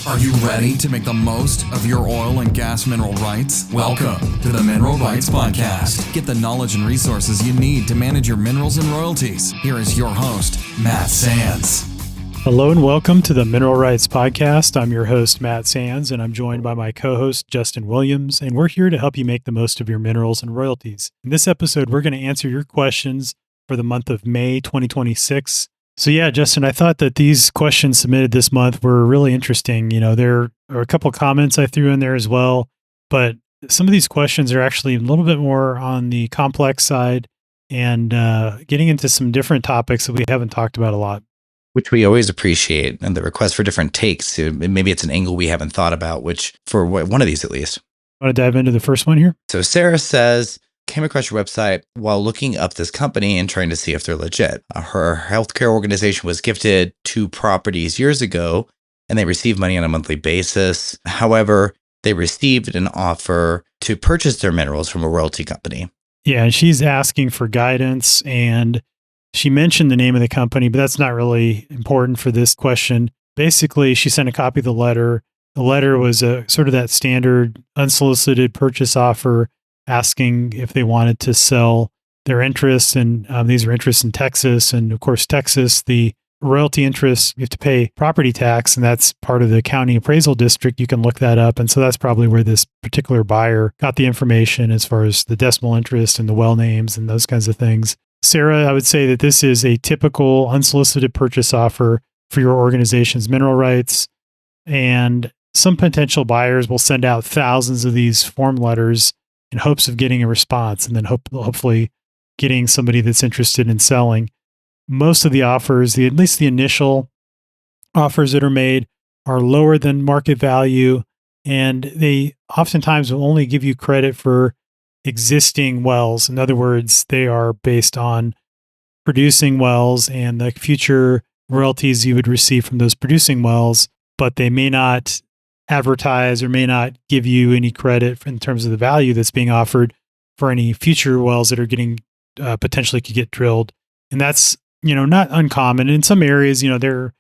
Are you ready to make the most of your oil and gas mineral rights? Welcome to the Mineral Rights Podcast. Get the knowledge and resources you need to manage your minerals and royalties. Here is your host, Matt Sands. Hello and welcome to the Mineral Rights Podcast. I'm your host, Matt Sands, and I'm joined by my co-host, Justin Williams, and we're here to help you make the most of your minerals and royalties. In this episode, we're going to answer your questions for the month of May 2026. So yeah, Justin, I thought that these questions submitted this month were really interesting. You know, there are a couple comments I threw in there as well, but some of these questions are actually a little bit more on the complex side and getting into some different topics that we haven't talked about a lot. Which we always appreciate, and the request for different takes. Maybe it's an angle we haven't thought about, which for one of these at least. Want to dive into the first one here? So Sara says, came across your website while looking up this company and trying to see if they're legit. Her healthcare organization was gifted 2 properties years ago, and they received money on a monthly basis. However, they received an offer to purchase their minerals from a royalty company. Yeah, and she's asking for guidance, and she mentioned the name of the company, but that's not really important for this question. Basically, she sent a copy of the letter. The letter was a sort of that standard unsolicited purchase offer, asking if they wanted to sell their interests. And these are interests in Texas. And of course, Texas, the royalty interests, you have to pay property tax, and that's part of the county appraisal district. You can look that up. And so that's probably where this particular buyer got the information as far as the decimal interest and the well names and those kinds of things. Sara, I would say that this is a typical unsolicited purchase offer for your organization's mineral rights. And some potential buyers will send out thousands of these form letters in hopes of getting a response and then hopefully getting somebody that's interested in selling. Most of the offers, at least the initial offers that are made, are lower than market value, and they oftentimes will only give you credit for existing wells. In other words, they are based on producing wells and the future royalties you would receive from those producing wells, but they may not advertise or may not give you any credit in terms of the value that's being offered for any future wells that are getting potentially could get drilled. And that's, not uncommon. In some areas, there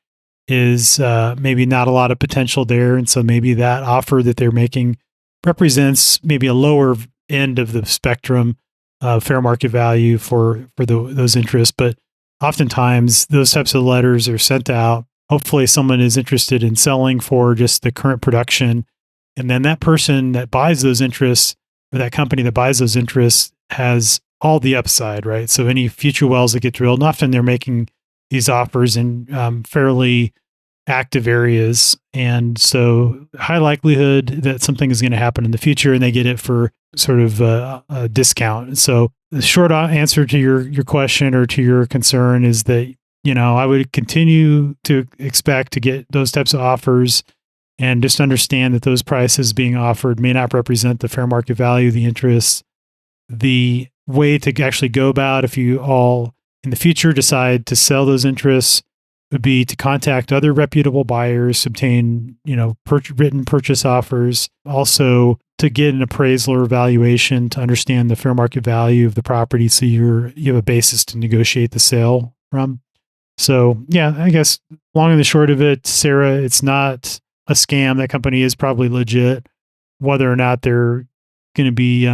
is maybe not a lot of potential there. And so maybe that offer that they're making represents maybe a lower end of the spectrum of fair market value for those interests. But oftentimes those types of letters are sent out. Hopefully someone is interested in selling for just the current production. And then that person that buys those interests, or that company that buys those interests, has all the upside, right? So any future wells that get drilled, and often they're making these offers in fairly active areas. And so high likelihood that something is going to happen in the future, and they get it for sort of a discount. So the short answer to your question or to your concern is that, I would continue to expect to get those types of offers, and just understand that those prices being offered may not represent the fair market value of the interests. The way to actually go about, if you all in the future decide to sell those interests, would be to contact other reputable buyers, obtain, written purchase offers, also to get an appraisal or evaluation to understand the fair market value of the property, so you have a basis to negotiate the sale from. So yeah, I guess long and the short of it, Sara, it's not a scam. That company is probably legit. Whether or not they're going to be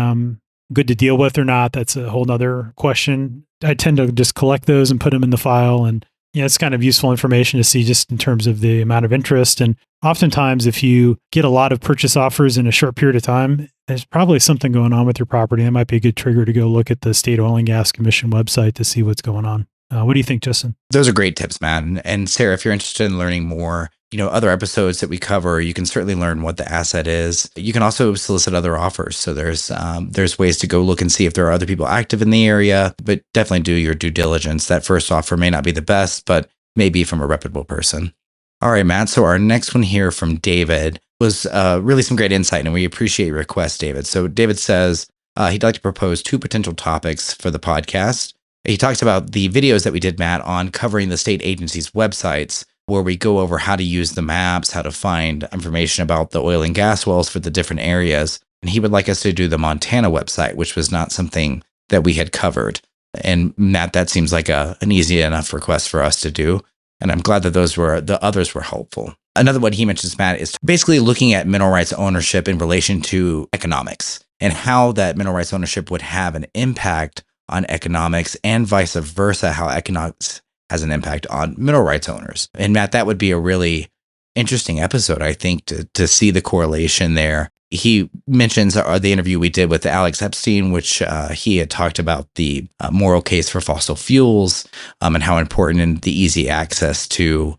good to deal with or not, that's a whole nother question. I tend to just collect those and put them in the file, and it's kind of useful information to see just in terms of the amount of interest. And oftentimes, if you get a lot of purchase offers in a short period of time, there's probably something going on with your property. That might be a good trigger to go look at the State Oil and Gas Commission website to see what's going on. What do you think, Justin? Those are great tips, Matt. And Sara, if you're interested in learning more, other episodes that we cover, you can certainly learn what the asset is. You can also solicit other offers. So there's ways to go look and see if there are other people active in the area, but definitely do your due diligence. That first offer may not be the best, but may be from a reputable person. All right, Matt. So our next one here from David was really some great insight, and we appreciate your request, David. So David says he'd like to propose 2 potential topics for the podcast. He talks about the videos that we did, Matt, on covering the state agencies' websites, where we go over how to use the maps, how to find information about the oil and gas wells for the different areas. And he would like us to do the Montana website, which was not something that we had covered. And Matt, that seems like an easy enough request for us to do. And I'm glad that the others were helpful. Another one he mentions, Matt, is basically looking at mineral rights ownership in relation to economics and how that mineral rights ownership would have an impact on economics and vice versa, how economics has an impact on mineral rights owners. And Matt, that would be a really interesting episode, I think, to see the correlation there. He mentions the interview we did with Alex Epstein, which he had talked about the moral case for fossil fuels and how important the easy access to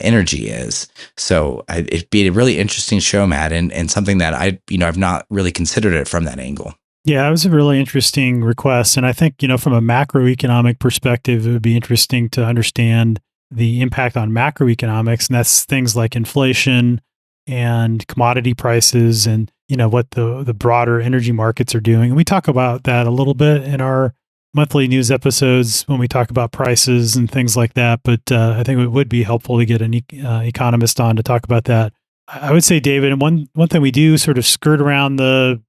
energy is. So it'd be a really interesting show, Matt, and something that I've not really considered it from that angle. Yeah, it was a really interesting request. And I think, from a macroeconomic perspective, it would be interesting to understand the impact on macroeconomics. And that's things like inflation and commodity prices and, what the broader energy markets are doing. And we talk about that a little bit in our monthly news episodes when we talk about prices and things like that. But I think it would be helpful to get an economist on to talk about that. I would say, David, and one thing we do sort of skirt around the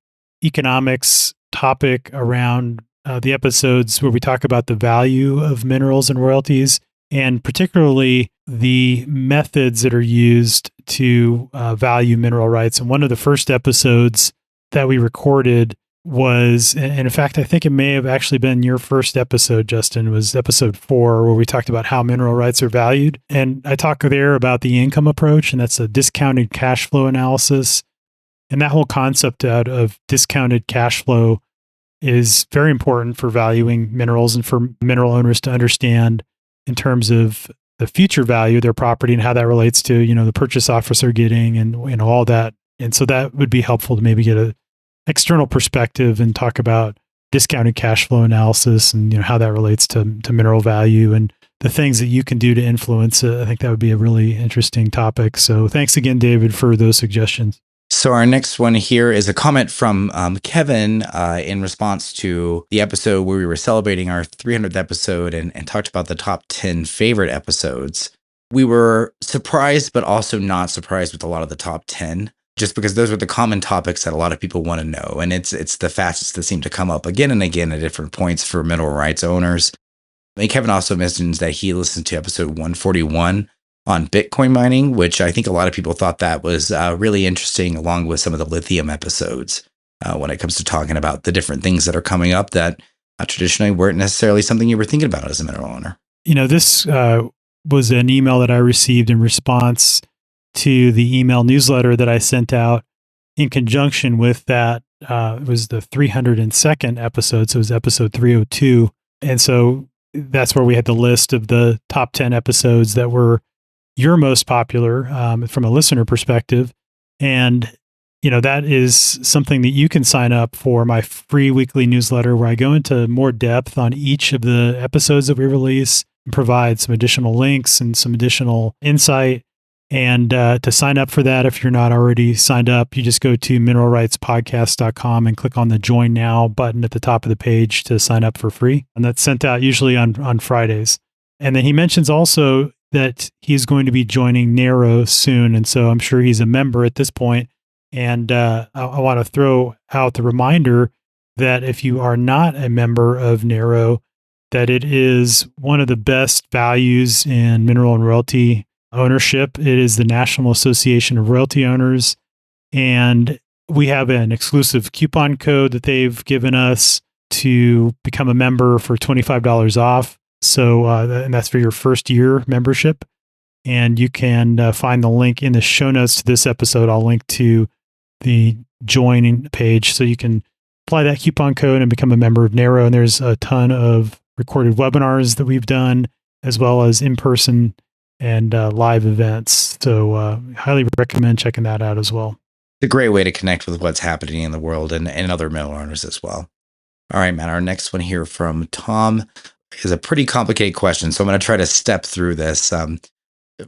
economics topic around the episodes where we talk about the value of minerals and royalties, and particularly the methods that are used to value mineral rights. And one of the first episodes that we recorded was, and in fact, I think it may have actually been your first episode, Justin, was episode 4, where we talked about how mineral rights are valued. And I talk there about the income approach, and that's a discounted cash flow analysis. And that whole concept out of discounted cash flow is very important for valuing minerals and for mineral owners to understand in terms of the future value of their property and how that relates to, the purchase offers they're getting and all that. And so that would be helpful to maybe get an external perspective and talk about discounted cash flow analysis and, how that relates to mineral value and the things that you can do to influence it. I think that would be a really interesting topic. So thanks again, David, for those suggestions. So our next one here is a comment from Kevin in response to the episode where we were celebrating our 300th episode and talked about the top 10 favorite episodes. We were surprised, but also not surprised with a lot of the top 10, just because those were the common topics that a lot of people want to know. And it's the facets that seem to come up again and again at different points for mineral rights owners. And Kevin also mentions that he listened to episode 141 on Bitcoin mining, which I think a lot of people thought that was really interesting, along with some of the lithium episodes when it comes to talking about the different things that are coming up that traditionally weren't necessarily something you were thinking about as a mineral owner. This was an email that I received in response to the email newsletter that I sent out in conjunction with that. It was the 302nd episode, so it was episode 302. And so that's where we had the list of the top 10 episodes that were your most popular from a listener perspective. And, that is something that you can sign up for my free weekly newsletter where I go into more depth on each of the episodes that we release and provide some additional links and some additional insight. And to sign up for that, if you're not already signed up, you just go to mineralrightspodcast.com and click on the Join Now button at the top of the page to sign up for free. And that's sent out usually on Fridays. And then he mentions also that he's going to be joining Narrow soon. And so I'm sure he's a member at this point. And I want to throw out the reminder that if you are not a member of Narrow, that it is one of the best values in mineral and royalty ownership. It is the National Association of Royalty Owners. And we have an exclusive coupon code that they've given us to become a member for $25 off. So, and that's for your first year membership. And you can find the link in the show notes to this episode. I'll link to the joining page so you can apply that coupon code and become a member of Narrow. And there's a ton of recorded webinars that we've done, as well as in-person and live events. So highly recommend checking that out as well. It's a great way to connect with what's happening in the world and other mineral owners as well. All right, Matt, our next one here from Tom is a pretty complicated question, so I'm going to try to step through this.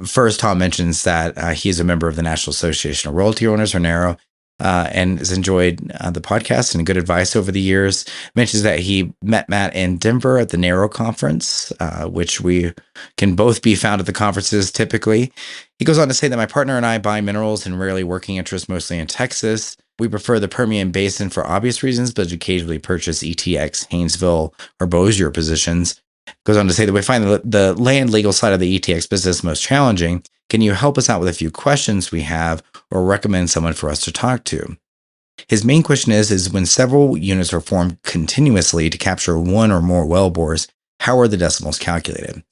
First, Tom mentions that he is a member of the National Association of Royalty Owners, or NARO, and has enjoyed the podcast and good advice over the years. Mentions that he met Matt in Denver at the NARO conference, which we can both be found at the conferences typically. He goes on to say that my partner and I buy minerals and rarely working interest, mostly in Texas. We prefer the Permian Basin for obvious reasons, but occasionally purchase ETX, Haynesville, or Bossier positions. Goes on to say that we find the land legal side of the ETX business most challenging. Can you help us out with a few questions we have or recommend someone for us to talk to? His main question is when several units are formed continuously to capture one or more wellbores, how are the decimals calculated?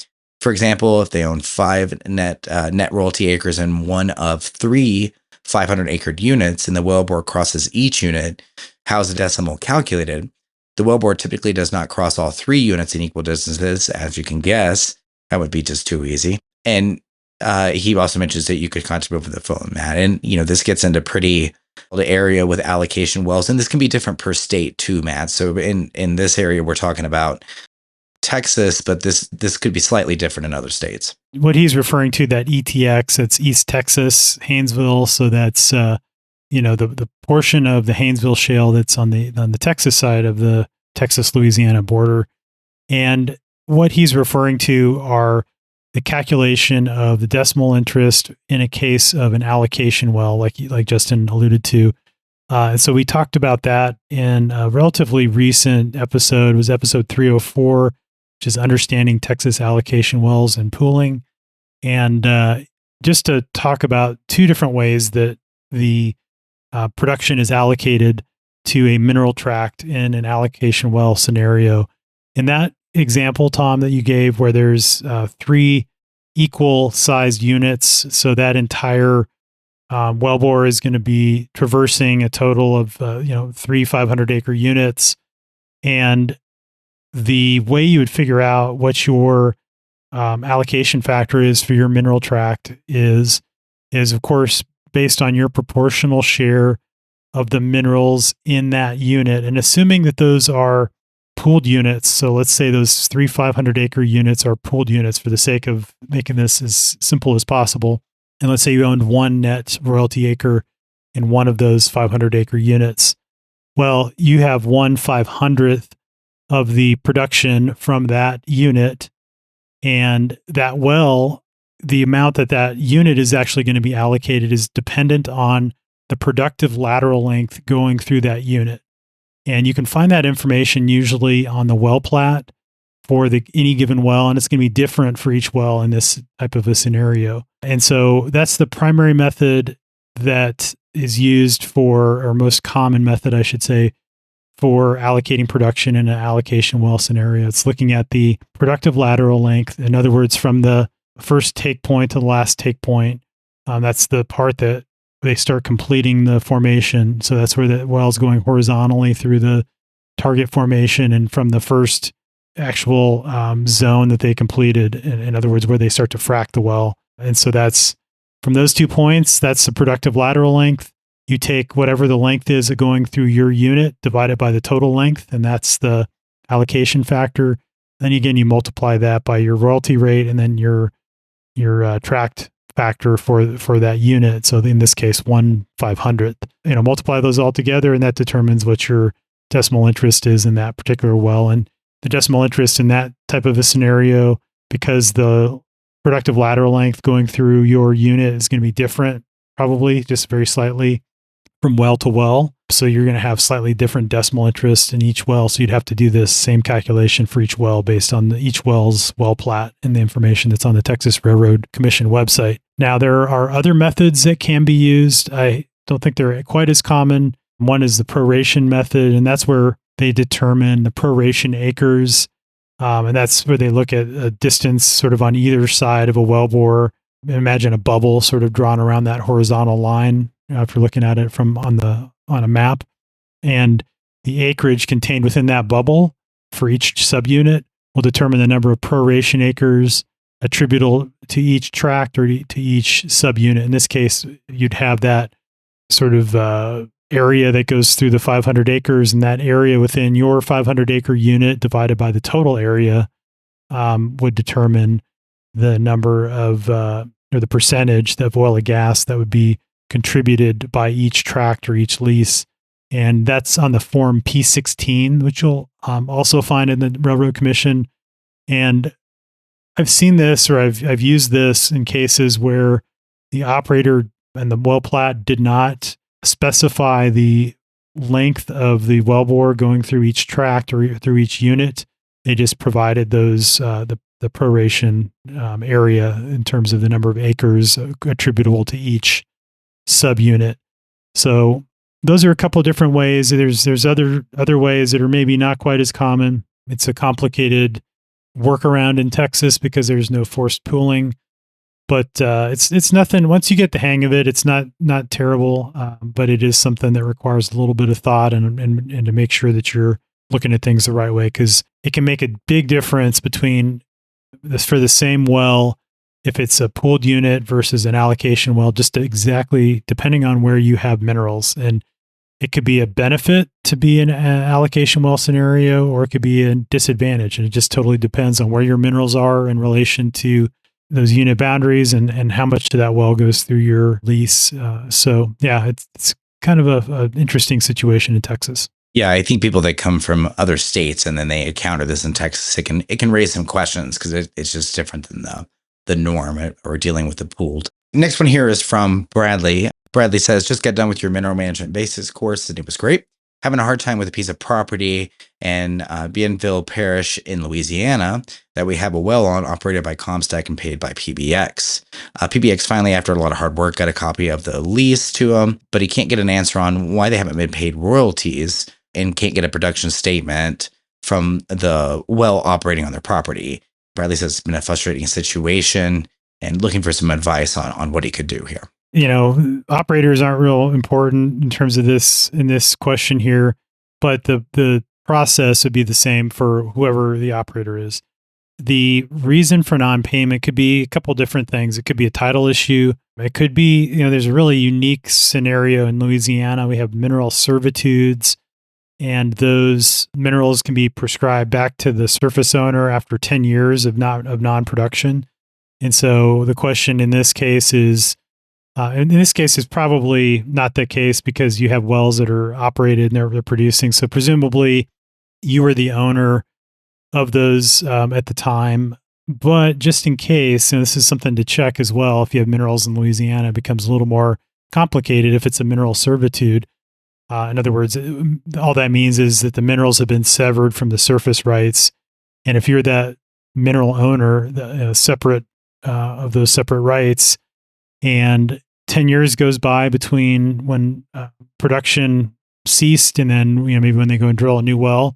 For example, if they own 5 net royalty acres and one of 3 500-acre units and the wellbore crosses each unit, how's the decimal calculated? The wellbore typically does not cross all 3 units in equal distances, as you can guess. That would be just too easy. And he also mentions that you could contribute over the phone, Matt. And, this gets into pretty the area with allocation wells, and this can be different per state too, Matt. So in this area, we're talking about Texas, but this could be slightly different in other states. What he's referring to, that ETX, it's East Texas Haynesville. So that's the portion of the Haynesville Shale that's on the Texas side of the Texas-Louisiana border. And what he's referring to are the calculation of the decimal interest in a case of an allocation well, like Justin alluded to. And so we talked about that in a relatively recent episode. It was episode 304, which is Understanding Texas Allocation Wells and Pooling. And just to talk about 2 different ways that the production is allocated to a mineral tract in an allocation well scenario. In that example, Tom, that you gave, where there's 3 equal sized units, so that entire wellbore is going to be traversing a total of 3 500-acre units. And the way you would figure out what your allocation factor is for your mineral tract is of course based on your proportional share of the minerals in that unit, and assuming that those are pooled units. So let's say those 3 500-acre units are pooled units for the sake of making this as simple as possible. And let's say you owned 1 net royalty acre in one of those 500-acre units. Well, you have 1/500th of the production from that unit, and that well, the amount that unit is actually going to be allocated is dependent on the productive lateral length going through that unit. And you can find that information usually on the well plat for any given well, and it's going to be different for each well in this type of a scenario. And so that's the primary method that is used for, or most common method, I should say, for allocating production in an allocation well scenario. It's looking at the productive lateral length. In other words, from the first take point to the last take point, that's the part that they start completing the formation. So that's where the well's going horizontally through the target formation, and from the first actual zone that they completed, in other words, where they start to frack the well. And so that's from those 2 points, that's the productive lateral length. You take whatever the length is going through your unit, divide it by the total length, and that's the allocation factor. Then again, you multiply that by your royalty rate, and then your tract factor for that unit. So in this case, 1/500th. Multiply those all together, and that determines what your decimal interest is in that particular well. And the decimal interest in that type of a scenario, because the productive lateral length going through your unit is going to be different, probably just very slightly from well to well. So you're going to have slightly different decimal interest in each well. So you'd have to do this same calculation for each well based on each well's well plat and the information that's on the Texas Railroad Commission website. Now, there are other methods that can be used. I don't think they're quite as common. One is the proration method, and that's where they determine the proration acres. And that's where they look at a distance sort of on either side of a wellbore. Imagine a bubble sort of drawn around that horizontal line if you're looking at it from on a map. And the acreage contained within that bubble for each subunit will determine the number of proration acres attributable to each tract or to each subunit. In this case, you'd have that sort of area that goes through the 500 acres, and that area within your 500-acre unit divided by the total area would determine the number of, or the percentage of oil and gas that would be contributed by each tract or each lease. And that's on the form P16, which you'll also find in the Railroad Commission. And I've seen this, or I've used this in cases where the operator and the well plat did not specify the length of the wellbore going through each tract or through each unit. They just provided those the the proration area in terms of the number of acres attributable to each subunit. So those are a couple of different ways. There's other ways that are maybe not quite as common. It's a complicated workaround in Texas because there's no forced pooling, but it's nothing. Once you get the hang of it, it's not terrible, but it is something that requires a little bit of thought and to make sure that you're looking at things the right way, because it can make a big difference between this for the same well, if it's a pooled unit versus an allocation well, just exactly depending on where you have minerals. And it could be a benefit to be an allocation well scenario, or it could be a disadvantage. And it just totally depends on where your minerals are in relation to those unit boundaries and how much of that well goes through your lease. So yeah, it's kind of an interesting situation in Texas. Yeah, I think people that come from other states and then they encounter this in Texas, it can raise some questions because it's just different than the norm or dealing with the pooled. Next one here is from Bradley. Bradley says, just got done with your mineral management basics course and it was great. Having a hard time with a piece of property in Bienville Parish in Louisiana that we have a well on, operated by Comstock and paid by PBX. PBX finally, after a lot of hard work, got a copy of the lease to him, but he can't get an answer on why they haven't been paid royalties and can't get a production statement from the well operating on their property. Bradley says it's been a frustrating situation and looking for some advice on what he could do here. You know, operators aren't real important in terms of this question here, but the process would be the same for whoever the operator is. The reason for non-payment could be a couple different things. It could be a title issue. It could be, there's a really unique scenario in Louisiana. We have mineral servitudes, and those minerals can be prescribed back to the surface owner after 10 years of non-production. And so the question in this case is, it's probably not the case because you have wells that are operated and they're producing. So presumably you were the owner of those at the time. But just in case, and this is something to check as well, if you have minerals in Louisiana, it becomes a little more complicated if it's a mineral servitude. In other words, all that means is that the minerals have been severed from the surface rights. And if you're that mineral owner, separate of those separate rights, and 10 years goes by between when production ceased and then maybe when they go and drill a new well,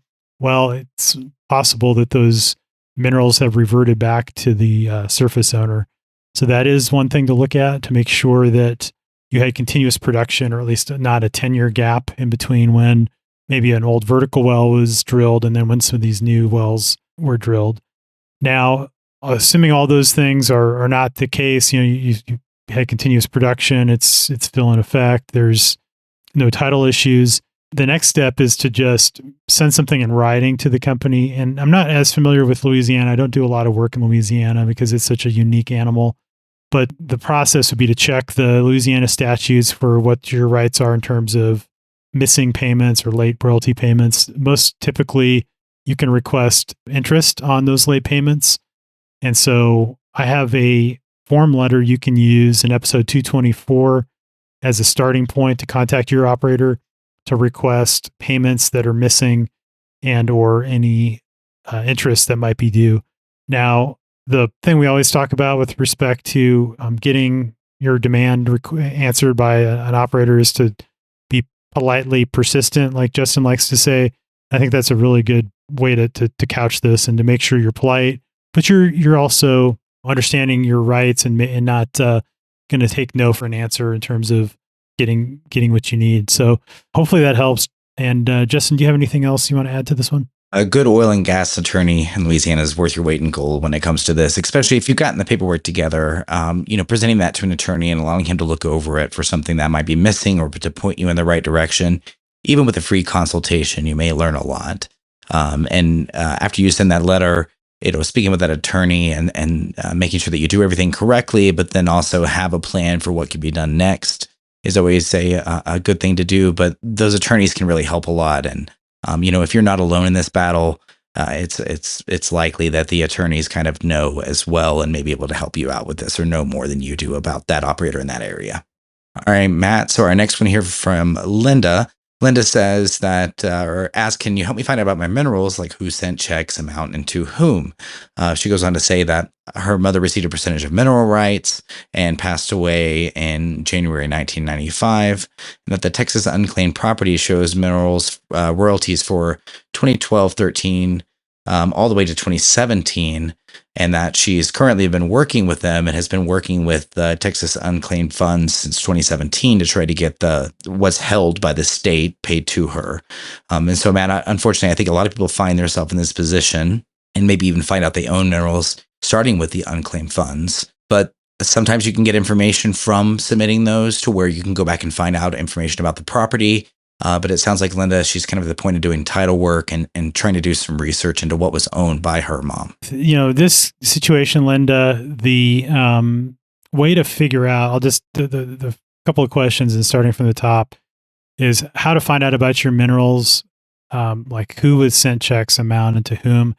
it's possible that those minerals have reverted back to the surface owner. So that is one thing to look at to make sure that you had continuous production, or at least not a 10-year gap in between when maybe an old vertical well was drilled and then when some of these new wells were drilled. Now, assuming all those things are not the case, you had continuous production, it's still in effect, there's no title issues. The next step is to just send something in writing to the company. And I'm not as familiar with Louisiana. I don't do a lot of work in Louisiana because it's such a unique animal. But the process would be to check the Louisiana statutes for what your rights are in terms of missing payments or late royalty payments. Most typically, you can request interest on those late payments. And so I have a form letter you can use in episode 224 as a starting point to contact your operator to request payments that are missing and or any interest that might be due. Now, the thing we always talk about with respect to getting your demand answered by an operator is to be politely persistent, like Justin likes to say. I think that's a really good way to couch this and to make sure you're polite, but you're also understanding your rights and not going to take no for an answer in terms of getting what you need. So hopefully that helps. And Justin, do you have anything else you want to add to this one? A good oil and gas attorney in Louisiana is worth your weight in gold when it comes to this, especially if you've gotten the paperwork together, presenting that to an attorney and allowing him to look over it for something that might be missing or to point you in the right direction. Even with a free consultation, you may learn a lot. And after you send that letter, speaking with that attorney and making sure that you do everything correctly, but then also have a plan for what could be done next is always a good thing to do. But those attorneys can really help a lot. And if you're not alone in this battle, it's likely that the attorneys kind of know as well and may be able to help you out with this or know more than you do about that operator in that area. All right, Matt. So our next one here from Linda. Linda says that, or asks, can you help me find out about my minerals? Like who sent checks, amount, and to whom? She goes on to say that her mother received a percentage of mineral rights and passed away in January 1995. And that the Texas unclaimed property shows minerals royalties for 2012-13 all the way to 2017. And that she's currently been working with them and has been working with the Texas Unclaimed Funds since 2017 to try to get what's held by the state paid to her. And so, man, unfortunately, I think a lot of people find themselves in this position and maybe even find out they own minerals starting with the unclaimed funds. But sometimes you can get information from submitting those to where you can go back and find out information about the property. But it sounds like Linda, she's kind of at the point of doing title work and trying to do some research into what was owned by her mom. This situation, Linda, the way to figure out, I'll just, the couple of questions and starting from the top is how to find out about your minerals, like who was sent checks, amount, and to whom.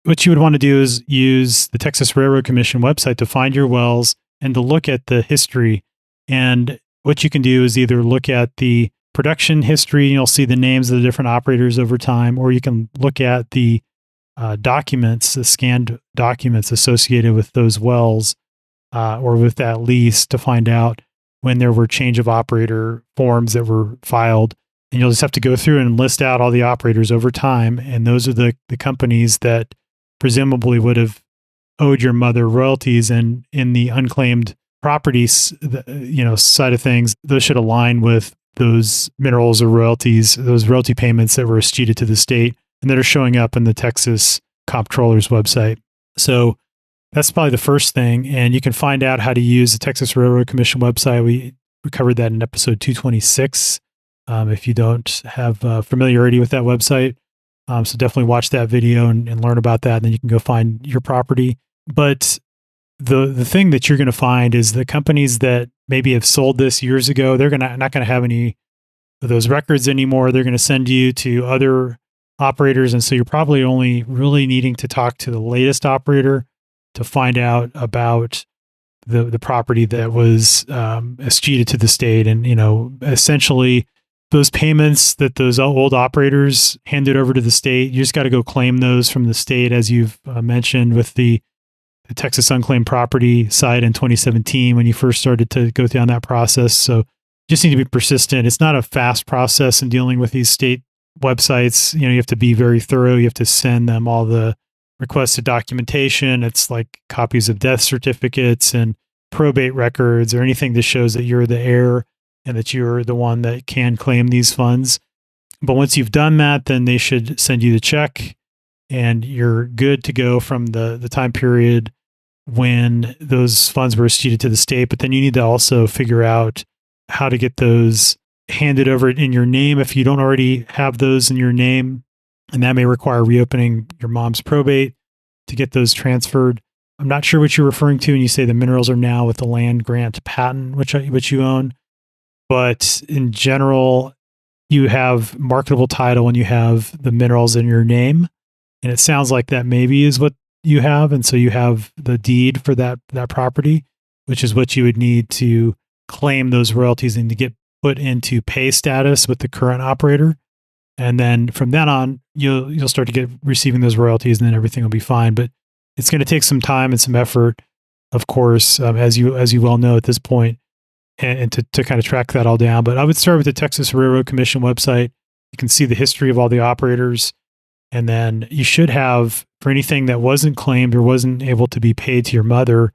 What you would want to do is use the Texas Railroad Commission website to find your wells and to look at the history. And what you can do is either look at the production history, and you'll see the names of the different operators over time, or you can look at the documents, the scanned documents associated with those wells or with that lease to find out when there were change of operator forms that were filed. And you'll just have to go through and list out all the operators over time. And those are the companies that presumably would have owed your mother royalties. And in the unclaimed properties, side of things, those should align with those minerals or royalties, those royalty payments that were escheated to the state and that are showing up in the Texas Comptroller's website. So that's probably the first thing. And you can find out how to use the Texas Railroad Commission website. We covered that in episode 226. If you don't have familiarity with that website, so definitely watch that video and learn about that. And then you can go find your property. But the thing that you're going to find is the companies that maybe have sold this years ago, they're not going to have any of those records anymore. They're going to send you to other operators. And so you're probably only really needing to talk to the latest operator to find out about the property that was escheated to the state. And, essentially those payments that those old operators handed over to the state, you just got to go claim those from the state, as you've mentioned with the Texas Unclaimed Property site in 2017 when you first started to go down that process. So you just need to be persistent. It's not a fast process in dealing with these state websites. You have to be very thorough. You have to send them all the requested documentation. It's like copies of death certificates and probate records or anything that shows that you're the heir and that you're the one that can claim these funds. But once you've done that, then they should send you the check and you're good to go from the time period when those funds were escheated to the state. But then you need to also figure out how to get those handed over in your name if you don't already have those in your name. And that may require reopening your mom's probate to get those transferred. I'm not sure what you're referring to when you say the minerals are now with the land grant patent, which you own. But in general, you have marketable title and you have the minerals in your name. And it sounds like that maybe is what you have. And so you have the deed for that property, which is what you would need to claim those royalties and to get put into pay status with the current operator. And then from then on, you'll start to get receiving those royalties and then everything will be fine. But it's going to take some time and some effort, of course, as you well know at this point, and to kind of track that all down. But I would start with the Texas Railroad Commission website. You can see the history of all the operators. And then you should have, for anything that wasn't claimed or wasn't able to be paid to your mother,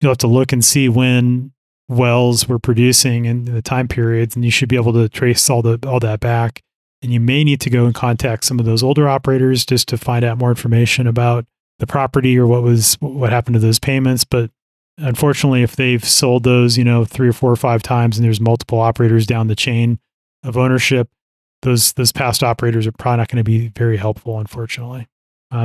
you'll have to look and see when wells were producing in the time periods, and you should be able to trace all that back. And you may need to go and contact some of those older operators just to find out more information about the property or what happened to those payments. But unfortunately, if they've sold those, 3 or 4 or 5 times, and there's multiple operators down the chain of ownership, those past operators are probably not going to be very helpful, unfortunately.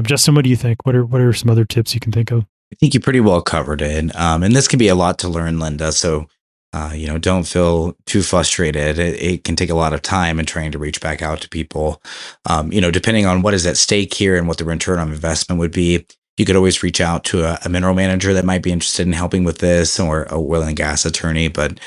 Justin, what do you think? What are some other tips you can think of? I think you pretty well covered it. And this can be a lot to learn, Linda. So, don't feel too frustrated. It can take a lot of time in trying to reach back out to people. Depending on what is at stake here and what the return on investment would be, You could always reach out to a mineral manager that might be interested in helping with this, or a oil and gas attorney. But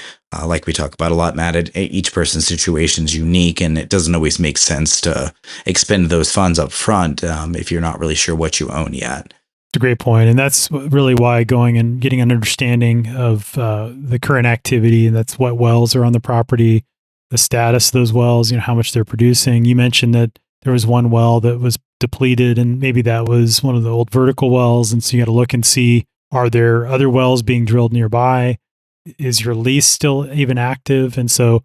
like we talk about a lot, Matt, each person's situation is unique, and it doesn't always make sense to expend those funds up front if you're not really sure what you own yet. It's a great point. And that's really why going and getting an understanding of the current activity, and that's what wells are on the property, the status of those wells, how much they're producing. You mentioned that there was one well that was depleted, and maybe that was one of the old vertical wells. And so you got to look and see, are there other wells being drilled nearby? Is your lease still even active? And so,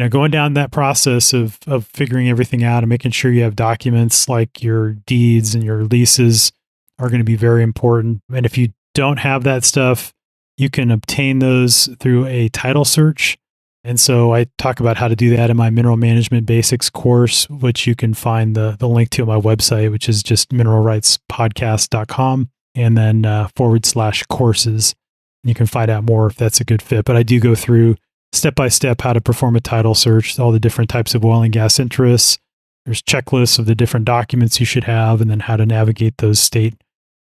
going down that process of figuring everything out and making sure you have documents like your deeds and your leases are going to be very important. And if you don't have that stuff, you can obtain those through a title search. And so I talk about how to do that in my Mineral Management Basics course, which you can find the link to on my website, which is just mineralrightspodcast.com, and then /courses. You can find out more if that's a good fit. But I do go through step-by-step how to perform a title search, all the different types of oil and gas interests. There's checklists of the different documents you should have, and then how to navigate those state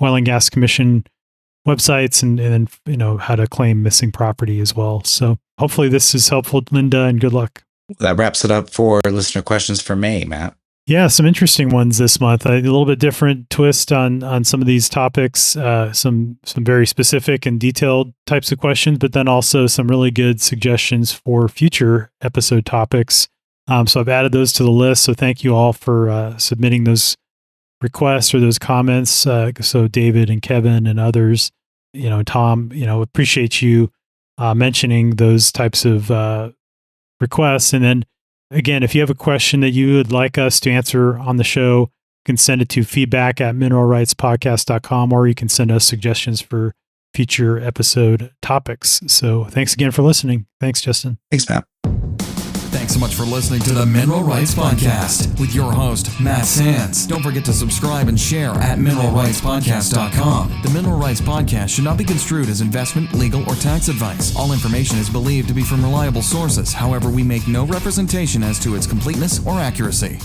oil and gas commission websites, and then how to claim missing property as well. So hopefully this is helpful, Linda, and good luck. That wraps it up for listener questions for May, Matt. Yeah, some interesting ones this month. A little bit different twist on some of these topics, some very specific and detailed types of questions, but then also some really good suggestions for future episode topics. So I've added those to the list. So thank you all for submitting those requests or those comments. So David and Kevin and others, Tom, appreciate you mentioning those types of requests. And then again, if you have a question that you would like us to answer on the show, you can send it to feedback@mineralrightspodcast.com, or you can send us suggestions for future episode topics. So thanks again for listening. Thanks, Justin. Thanks, Matt. Thanks so much for listening to the Mineral Rights Podcast with your host, Matt Sands. Don't forget to subscribe and share at mineralrightspodcast.com. The Mineral Rights Podcast should not be construed as investment, legal, or tax advice. All information is believed to be from reliable sources. However, we make no representation as to its completeness or accuracy.